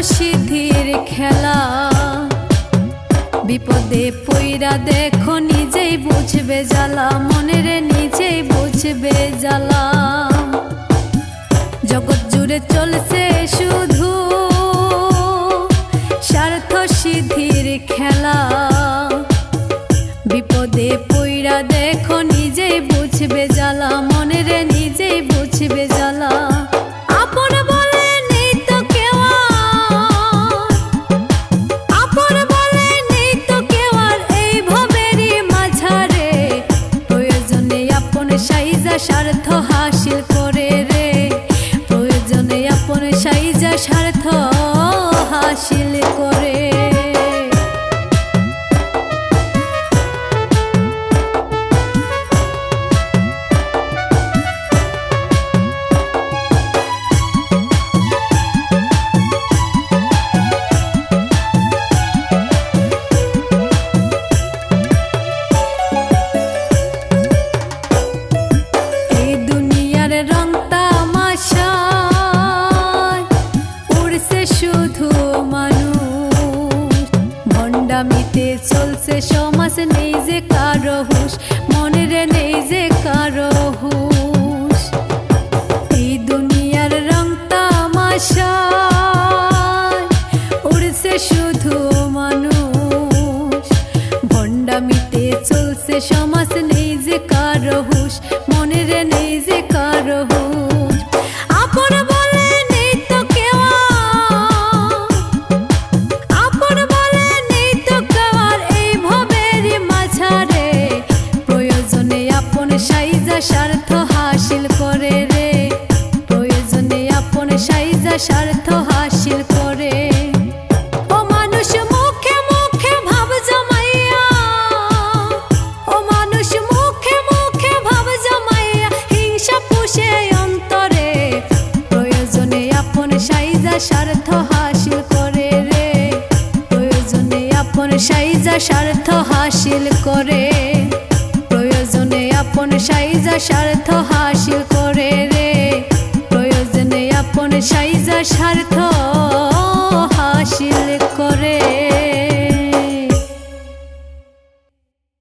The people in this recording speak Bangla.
সিদ্ধির খেলা। বিপদে পইরা দেখো নিজেই বুঝবে জ্বালা, মনের নিজেই বুঝবে জ্বালা। জগৎ জুড়ে চলছে শুধু স্বার্থ সিদ্ধির খেলা। বিপদে পইরা দেখো নিজেই বুঝবে জ্বালা, মনের নিজেই বুঝবে জ্বালা। আপন বলে নেই তো কেউ, আপন বলে নেই তো কেউ আর এই ভবেরই মাঝারে। প্রয়োজনে আপন সাইজা স্বার্থ হাসিল করে রে, প্রয়োজনে আপন সাইজা স্বার্থ হাসিল করে। ভণ্ডামিতে চলছে সমাজ, নেই যে কারো হুঁশ, মনের নেই যে কারো হুঁশ। এই দুনিয়ার রং তামাশায় উড়ছে শুধু মানুষ। ভণ্ডামিতে চলছে সমাজ, নেই যে কারো হুঁশ, মনের নেই যে কারো হুঁশ। আপন বলে নেই তো কেউ, আপন বলে নেই তো কেউ আর এই ভবেরই মাঝারে। প্রয়োজনে আপন সাইজা স্বার্থ হাসিল করে রে, প্রয়োজনে আপন সাইজা স্বার্থ হাসিল করে। ও মানুষ মুখে মুখে ভাব জমাইয়া, ও মানুষ মুখে মুখে ভাব জমাইয়া হিংসা পুষে অন্তরে। প্রয়োজনে আপন সাইজা স্বার্থ হাসিল করে রে, প্রয়োজনে আপন সাইজা স্বার্থ হাসিল করে। প্রয়োজনে আপন সাইজা স্বার্থ হাসিল করে রে, প্রয়োজনে আপন সাইজা স্বার্থ